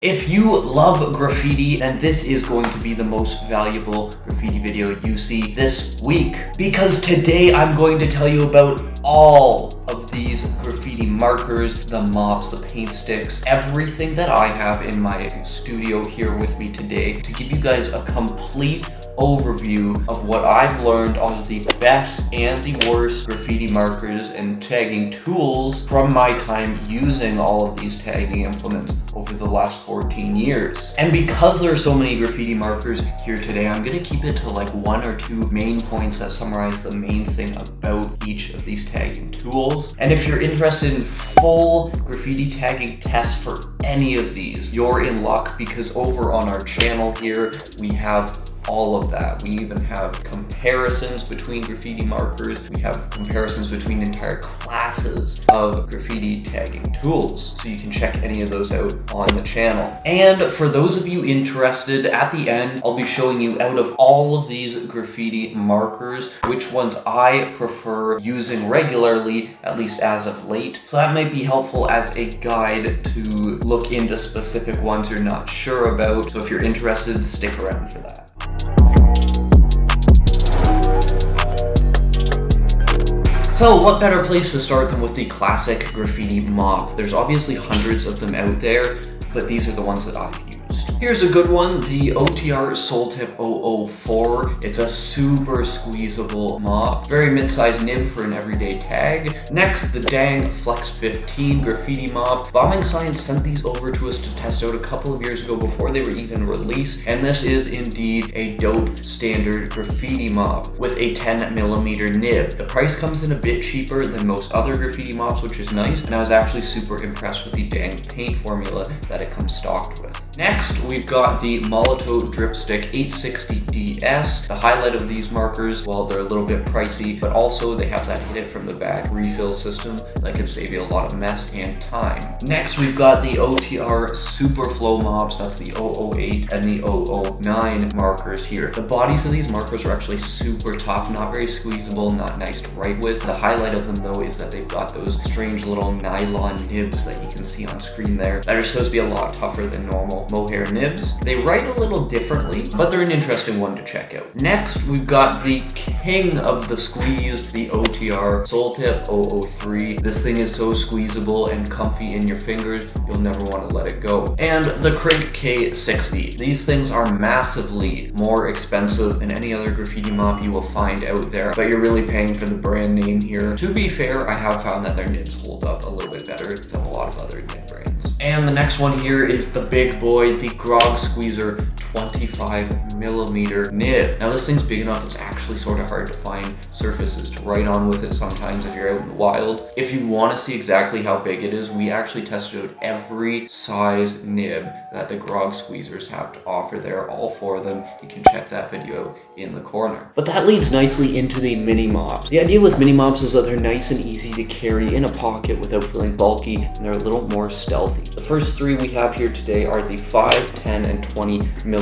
If you love graffiti, then this is going to be the most valuable graffiti video you see this week. Because today I'm going to tell you about all of these graffiti markers, the mops, the paint sticks, everything that I have in my studio here with me today to give you guys a complete overview of what I've learned on the best and the worst graffiti markers and tagging tools from my time using all of these tagging implements over the last 14 years. And because there are so many graffiti markers here today, I'm gonna keep it to like one or two main points that summarize the main thing about each of these tagging tools. And if you're interested in full graffiti tagging tests for any of these, you're in luck, because over on our channel here, we have all of that. We even have comparisons between graffiti markers. We have comparisons between entire classes of graffiti tagging tools. So you can check any of those out on the channel. And for those of you interested, at the end, I'll be showing you out of all of these graffiti markers, which ones I prefer using regularly, at least as of late. So that might be helpful as a guide to look into specific ones you're not sure about. So if you're interested, stick around for that. So what better place to start than with the classic graffiti mop? There's obviously hundreds of them out there, but these are the ones that I've used. Here's a good one, the OTR Soltip 004. It's a super squeezable mop. Very mid-sized nib for an everyday tag. Next, the Dang Flex 15 graffiti mop. Bombing Science sent these over to us to test out a couple of years ago before they were even released, and this is indeed a dope standard graffiti mop with a 10mm nib. The price comes in a bit cheaper than most other graffiti mops, which is nice, and I was actually super impressed with the Dang paint formula that it comes stocked with. Next, we've got the Molotov Dripstick 860DS. The highlight of these markers, well, they're a little bit pricey, but also they have that hit it from the back refill system that can save you a lot of mess and time. Next, we've got the OTR Superflow mops. That's the 008 and the 009 markers here. The bodies of these markers are actually super tough, not very squeezable, not nice to write with. The highlight of them, though, is that they've got those strange little nylon nibs that you can see on screen there that are supposed to be a lot tougher than normal mohair nibs. They write a little differently, but they're an interesting one to check out. Next, we've got the king of the squeeze, the OTR Soltip 003. This thing is so squeezable and comfy in your fingers, you'll never want to let it go. And the Crig K60. These things are massively more expensive than any other graffiti mop you will find out there, but you're really paying for the brand name here. To be fair, I have found that their nibs hold up a little bit better than a lot of other nib brands. And the next one here is the big boy, the GROG Squeezer 25mm nib. Now this thing's big enough, it's actually sort of hard to find surfaces to write on with it sometimes if you're out in the wild. If you want to see exactly how big it is, we actually tested out every size nib that the GROG Squeezers have to offer there, all four of them. You can check that video in the corner. But that leads nicely into the mini mops. The idea with mini mops is that they're nice and easy to carry in a pocket without feeling bulky, and they're a little more stealthy. The first three we have here today are the 5, 10, and 20mm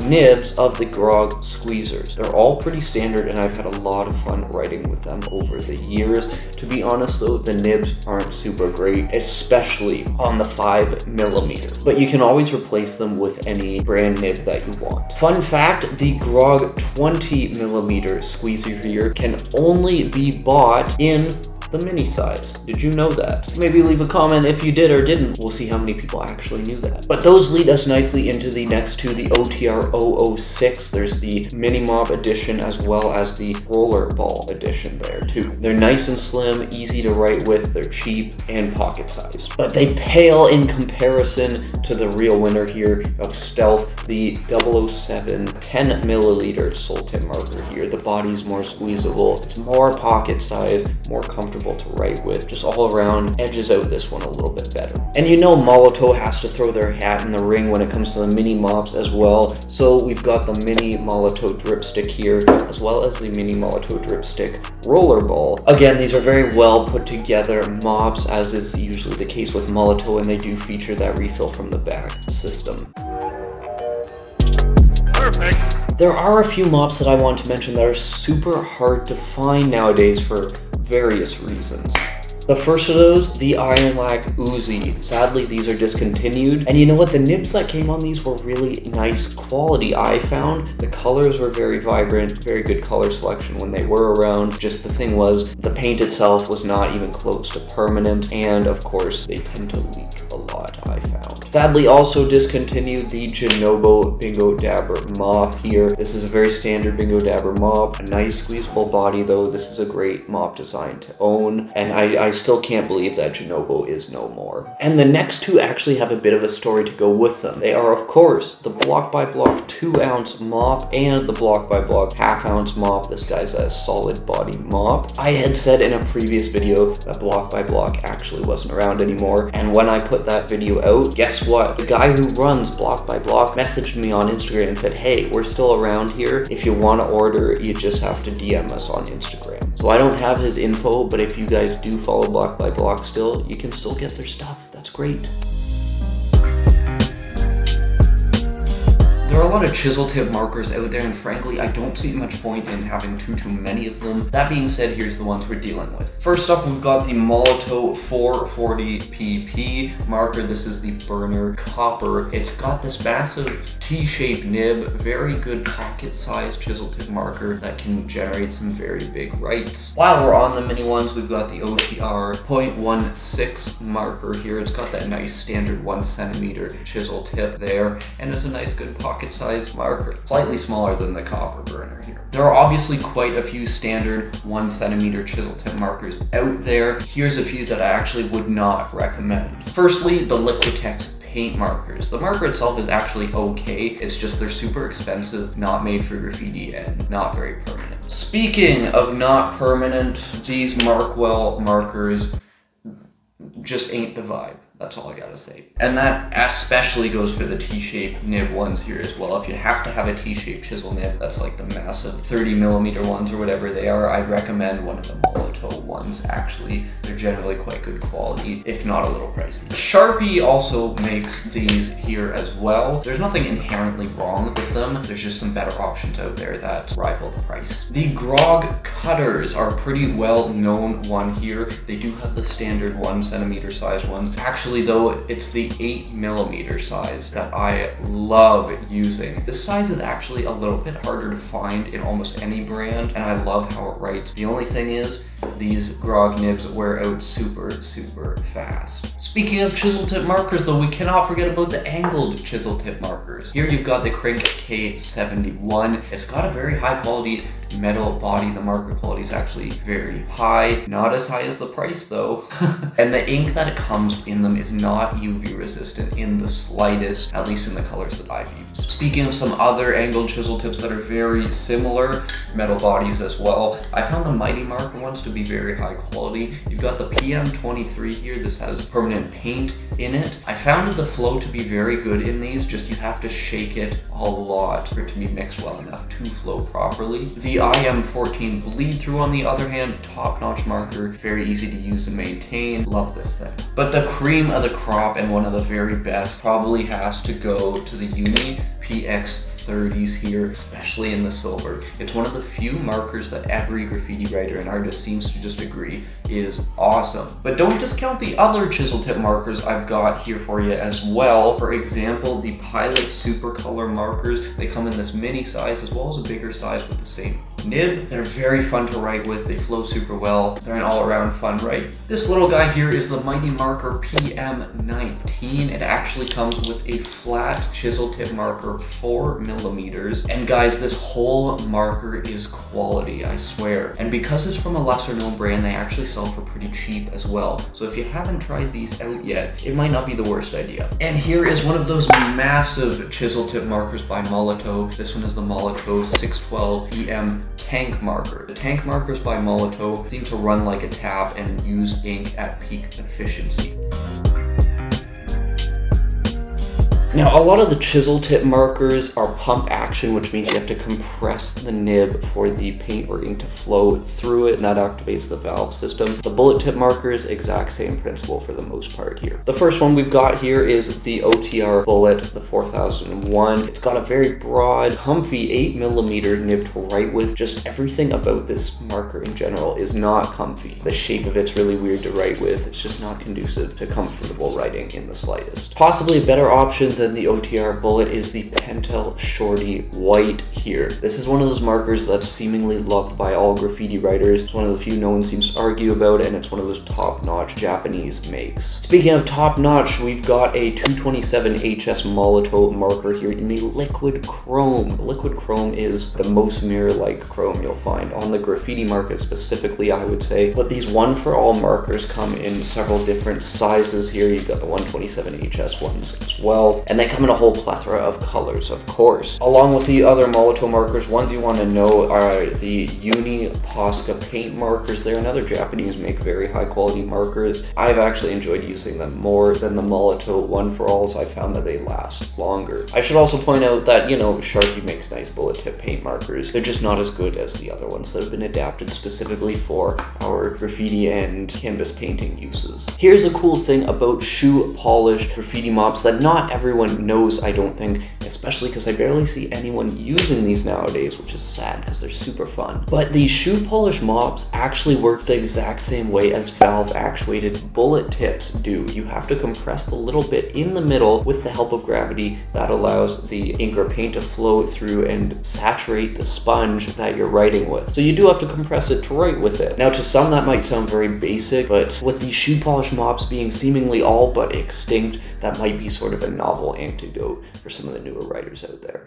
nibs of the GROG Squeezers. They're all pretty standard, and I've had a lot of fun writing with them over the years. To be honest though, the nibs aren't super great, especially on the 5mm, but you can always replace them with any brand nib that you want. Fun fact, the GROG 20mm squeezer here can only be bought in the mini size. Did you know that? Maybe leave a comment if you did or didn't. We'll see how many people actually knew that. But those lead us nicely into the next two, the OTR 006. There's the mini mop edition as well as the rollerball edition there too. They're nice and slim, easy to write with, they're cheap and pocket sized. But they pale in comparison to the real winner here of stealth, the 007 10mm Soltip marker here. The body's more squeezable, it's more pocket sized, more comfortable to write with, just all around edges out this one a little bit better. And you know Molotov has to throw their hat in the ring when it comes to the mini mops as well, so we've got the mini Molotov Dripstick here, as well as the mini Molotov Dripstick Rollerball. Again, these are very well put together mops, as is usually the case with Molotov, and they do feature that refill from the back system. Perfect. There are a few mops that I want to mention that are super hard to find nowadays for various reasons. The first of those, the Iron Lac Uzi. Sadly, these are discontinued. And you know what? The nibs that came on these were really nice quality, I found. The colors were very vibrant, very good color selection when they were around. Just the thing was, the paint itself was not even close to permanent. And of course, they tend to leak a lot, I found. Sadly, also discontinued the Genobo Bingo Dabber mop here. This is a very standard Bingo Dabber mop. A nice squeezable body though. This is a great mop design to own. And I still can't believe that Genobo is no more. And the next two actually have a bit of a story to go with them. They are, of course, the Block by Block 2-ounce mop and the Block by Block 1/2-ounce mop. This guy's a solid body mop. I had said in a previous video that Block by Block actually wasn't around anymore. And when I put that video out, guess what? The guy who runs Block by Block messaged me on Instagram and said, hey, we're still around here. If you want to order, you just have to DM us on Instagram. So I don't have his info, but if you guys do follow Block by Block still, you can still get their stuff. That's great. There are a lot of chisel tip markers out there, and frankly, I don't see much point in having too many of them. That being said, here's the ones we're dealing with. First up, we've got the Molotow 440 PP marker. This is the Burner Copper. It's got this massive T-shaped nib, very good pocket-sized chisel tip marker that can generate some very big writes. While we're on the mini ones, we've got the OTR 0.16 marker here. It's got that nice standard 1 centimeter chisel tip there, and it's a nice good pocket-sized marker. Slightly smaller than the Copper Burner here. There are obviously quite a few standard 1 centimeter chisel tip markers out there. Here's a few that I actually would not recommend. Firstly, the Liquitex paint markers. The marker itself is actually okay, it's just they're super expensive, not made for graffiti, and not very permanent. Speaking of not permanent, these Markwell markers just ain't the vibe. That's all I gotta say. And that especially goes for the T-shaped nib ones here as well. If you have to have a T-shaped chisel nib, that's like the massive 30mm ones or whatever they are, I'd recommend one of the Molotow ones. Actually, they're generally quite good quality, if not a little pricey. Sharpie also makes these here as well. There's nothing inherently wrong with them. There's just some better options out there that rival the price. The GROG cutters are a pretty well-known one here. They do have the standard 1 centimeter size ones. Actually, though, it's the 8mm size that I love using. This size is actually a little bit harder to find in almost any brand, and I love how it writes. The only thing is, these GROG nibs wear out super fast. Speaking of chisel tip markers though, we cannot forget about the angled chisel tip markers. Here you've got the Crank K71. It's got a very high quality metal body. The marker quality is actually very high. Not as high as the price though. And the ink that it comes in them is not UV resistant in the slightest, at least in the colors that I've used. Speaking of some other angled chisel tips that are very similar, metal bodies as well, I found the Mighty Marker ones to be very high quality. You've got the PM23 here. This has permanent paint in it. I found the flow to be very good in these, just you have to shake it a lot for it to be mixed well enough to flow properly. The IM14 Bleed Through, on the other hand, top-notch marker, very easy to use and maintain. Love this thing. But the cream of the crop and one of the very best probably has to go to the Uni PX30s here, especially in the silver. It's one of the few markers that every graffiti writer and artist seems to just agree is awesome. But don't discount the other chisel tip markers I've got here for you as well. For example, the Pilot Super Color markers. They come in this mini size as well as a bigger size with the same nib. They're very fun to write with. They flow super well. They're an all-around fun write. This little guy here is the Mighty Marker PM19. It actually comes with a flat chisel tip marker, 4mm. And guys, this whole marker is quality, I swear. And because it's from a lesser known brand, they actually sell for pretty cheap as well. So if you haven't tried these out yet, it might not be the worst idea. And here is one of those massive chisel tip markers by Molotow. This one is the Molotow 612 EM Tank Marker. The tank markers by Molotow seem to run like a tap and use ink at peak efficiency. Now, a lot of the chisel tip markers are pump action, which means you have to compress the nib for the paint or ink to flow through it, and that activates the valve system. The bullet tip markers, exact same principle for the most part here. The first one we've got here is the OTR Bullet, the 4001. It's got a very broad, comfy 8mm nib to write with. Just everything about this marker in general is not comfy. The shape of it's really weird to write with. It's just not conducive to comfortable writing in the slightest. Possibly a better option than the OTR Bullet is the Pentel Shorty White here. This is one of those markers that's seemingly loved by all graffiti writers. It's one of the few no one seems to argue about, and it's one of those top-notch Japanese makes. Speaking of top-notch, we've got a 227 HS Molotow marker here in the liquid chrome. Liquid chrome is the most mirror-like chrome you'll find on the graffiti market specifically, I would say. But these one-for-all markers come in several different sizes here. You've got the 127 HS ones as well. And they come in a whole plethora of colors, of course. Along with the other Molotow markers, ones you want to know are the Uni Posca paint markers. They're another Japanese make, very high quality markers. I've actually enjoyed using them more than the Molotow one-for-alls. I found that they last longer. I should also point out that, you know, Sharpie makes nice bullet tip paint markers. They're just not as good as the other ones that have been adapted specifically for our graffiti and canvas painting uses. Here's a cool thing about shoe polish graffiti mops that not everyone knows, I don't think, especially because I barely see anyone using these nowadays, which is sad because they're super fun. But these shoe polish mops actually work the exact same way as valve actuated bullet tips do. You have to compress a little bit in the middle with the help of gravity. That allows the ink or paint to flow through and saturate the sponge that you're writing with. So you do have to compress it to write with it. Now, to some that might sound very basic, but with these shoe polish mops being seemingly all but extinct, that might be sort of a novel antidote for some of the newer writers out there.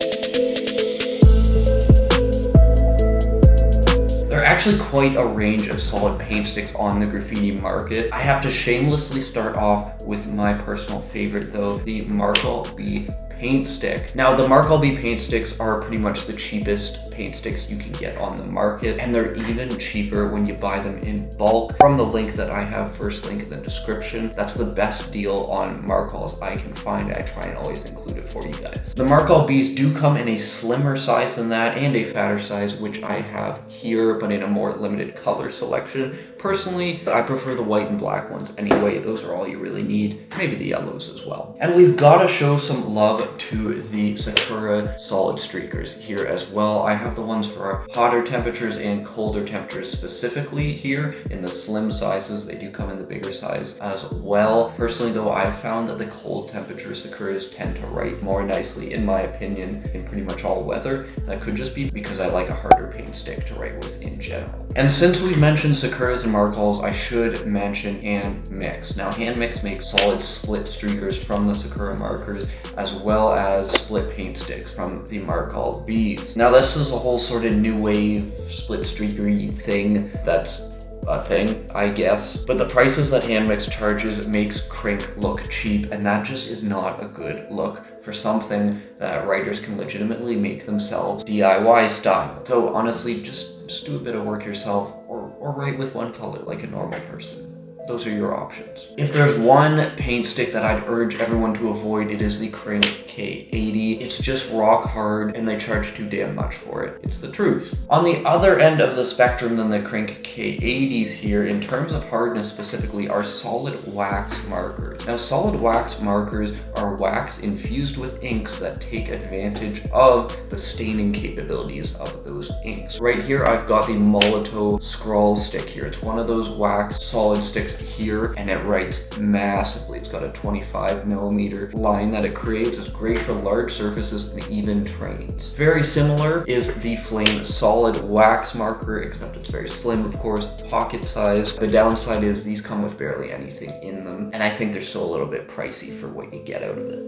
There are actually quite a range of solid paint sticks on the graffiti market. I have to shamelessly start off with my personal favorite though, the Markle B paint stick. Now, the Markle B paint sticks are pretty much the cheapest paint sticks you can get on the market, and they're even cheaper when you buy them in bulk. From the link that I have, first link in the description, that's the best deal on Markles I can find. I try and always include it for you guys. The Markle Bs do come in a slimmer size than that and a fatter size, which I have here, but in a more limited color selection. Personally, I prefer the white and black ones anyway. Those are all you really need. Maybe the yellows as well. And we've got to show some love to the Sakura solid streakers here as well. I have the ones for hotter temperatures and colder temperatures specifically here in the slim sizes. They do come in the bigger size as well. Personally though, I've found that the cold temperature Sakuras tend to write more nicely, in my opinion, in pretty much all weather. That could just be because I like a harder paint stick to write with in general. And since we've mentioned Sakuras and Markles, I should mention Hand Mix. Now, Hand Mix makes solid split streakers from the Sakura markers, as well as split paint sticks from the Markle Bs. Now, this is a whole sort of new wave split streakery thing that's a thing, I guess. But the prices that Hand Mix charges makes Crink look cheap, and that just is not a good look for something that writers can legitimately make themselves DIY style. So honestly, just do a bit of work yourself, or write with one color like a normal person. Those are your options. If there's one paint stick that I'd urge everyone to avoid, it is the Crink K80. It's just rock hard and they charge too damn much for it. It's the truth. On the other end of the spectrum than the Crink K80s here, in terms of hardness specifically, are solid wax markers. Now, solid wax markers are wax infused with inks that take advantage of the staining capabilities of those inks. Right here, I've got the Molotow scroll stick here. It's one of those wax solid sticks here, and it writes massively. It's got a 25mm line that it creates. It's great for large surfaces and even trains. Very similar is the Flame solid wax marker, except it's very slim, of course, pocket size. The downside is these come with barely anything in them, and I think they're still a little bit pricey for what you get out of it.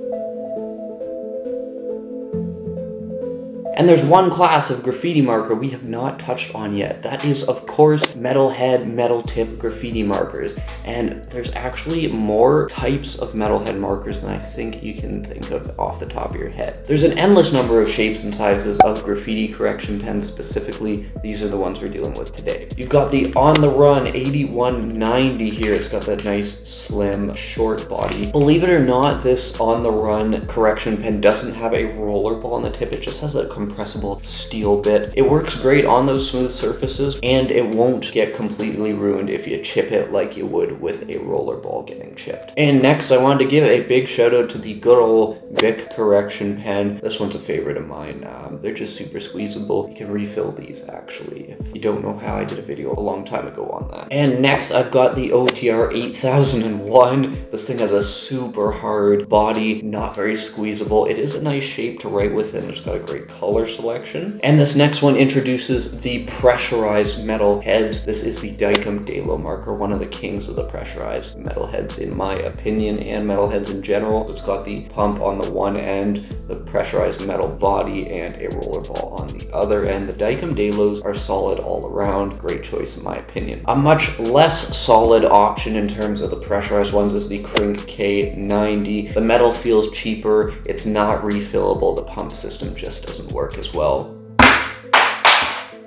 And there's one class of graffiti marker we have not touched on yet. That is, of course, metal head, metal tip graffiti markers. And there's actually more types of metal head markers than I think you can think of off the top of your head. There's an endless number of shapes and sizes of graffiti correction pens specifically. These are the ones we're dealing with today. You've got the On the Run 8190 here. It's got that nice, slim, short body. Believe it or not, this On the Run correction pen doesn't have a roller ball on the tip. It just has a compressible steel bit. It works great on those smooth surfaces, and it won't get completely ruined if you chip it like you would with a roller ball getting chipped. And next, I wanted to give a big shout out to the good old Bic correction pen. This one's a favorite of mine. They're just super squeezable. You can refill these actually. If you don't know how, I did a video a long time ago on that. And next, I've got the OTR 8001. This thing has a super hard body, not very squeezable. It is a nice shape to write with, and it's got a great color selection. And this next one introduces the pressurized metal heads. This is the Dicom Dalo marker, one of the kings of the pressurized metal heads in my opinion, and metal heads in general. It's got the pump on the one end, the pressurized metal body, and a roller ball on the other end. The Dicom Dalos are solid all around. Great choice in my opinion. A much less solid option in terms of the pressurized ones is the Krink K90. The metal feels cheaper. It's not refillable. The pump system just doesn't work as well.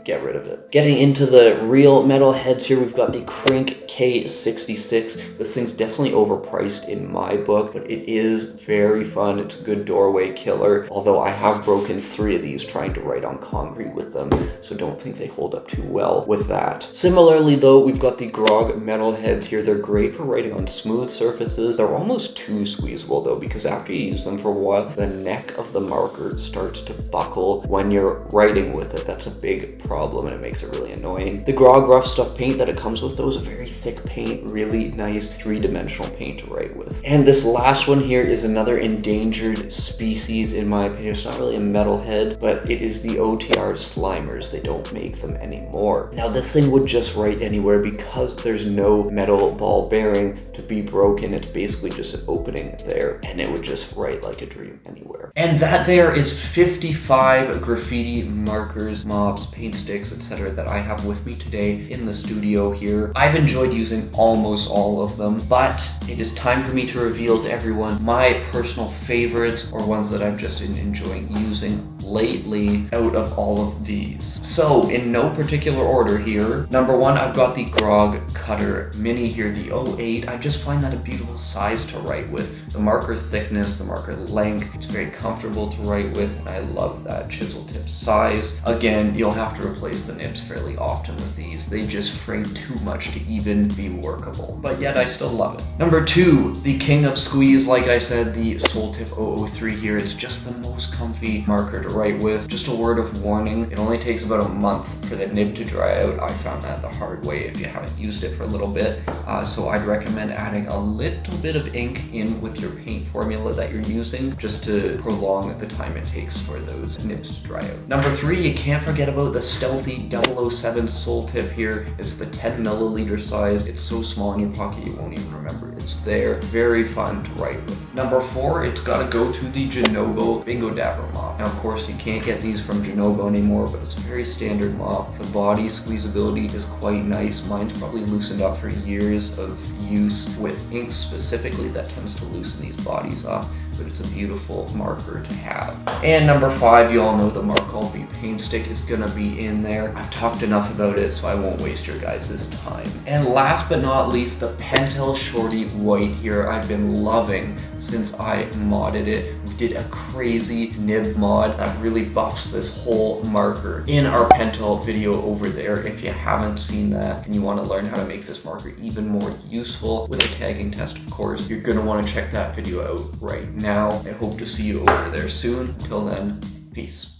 Get rid of it. Getting into the real metal heads here, we've got the Krink K66. This thing's definitely overpriced in my book, but it is very fun. It's a good doorway killer, although I have broken 3 of these trying to write on concrete with them, so don't think they hold up too well with that. Similarly though, we've got the GROG metal heads here. They're great for writing on smooth surfaces. They're almost too squeezable though, because after you use them for a while, the neck of the marker starts to buckle when you're writing with it. That's a big problem, and it makes it really annoying. The GROG rough stuff paint that it comes with though is a very thick paint, really nice 3-dimensional paint to write with. And this last one here is another endangered species in my opinion. It's not really a metal head, but it is the OTR Slimers. They don't make them anymore. Now this thing would just write anywhere because there's no metal ball bearing to be broken. It's basically just an opening there, and it would just write like a dream anywhere. And that there is 55 graffiti markers, mops, paint sticks, etc. that I have with me today in the studio here. I've enjoyed using almost all of them, but it is time for me to reveal to everyone my personal favorites, or ones that I've just been enjoying using lately out of all of these. So in no particular order here, number 1, I've got the GROG Cutter Mini here, the 08. I just find that a beautiful size to write with. The marker thickness, the marker length, it's very comfortable to write with, and I love that chisel tip size. Again, you'll have to replace the nibs fairly often with these. They just frame too much to even be workable, but yet I still love it. Number 2, the king of squeeze, like I said, the Soul Tip 003 here. It's just the most comfy marker to write with. Just a word of warning, it only takes about a month for the nib to dry out. I found that the hard way if you haven't used it for a little bit. So I'd recommend adding a little bit of ink in with your paint formula that you're using, just to prolong the time it takes for those nibs to dry out. Number 3, you can't forget about the stealthy 007 Soul Tip here. It's the 10 milliliter size. It's so small in your pocket you won't even remember it's there. Very fun to write with. Number 4, it's got to go to the Genovo Bingo Dabber mop. Now of course you can't get these from Genovo anymore, but it's a very standard mop. The body squeezability is quite nice. Mine's probably loosened up for years of use with ink specifically that tends to loosen these bodies up, but it's a beautiful marker to have. And number 5, you all know the Mark B paint stick is gonna be in there. I've talked enough about it, so I won't waste your guys' time. And last but not least, the Pentel Shorty White here. I've been loving since I modded it. We did a crazy nib mod that really buffs this whole marker in our Pentel video over there. If you haven't seen that and you want to learn how to make this marker even more useful with a tagging test, of course, you're gonna want to check that video out right now. I hope to see you over there soon. Until then, peace.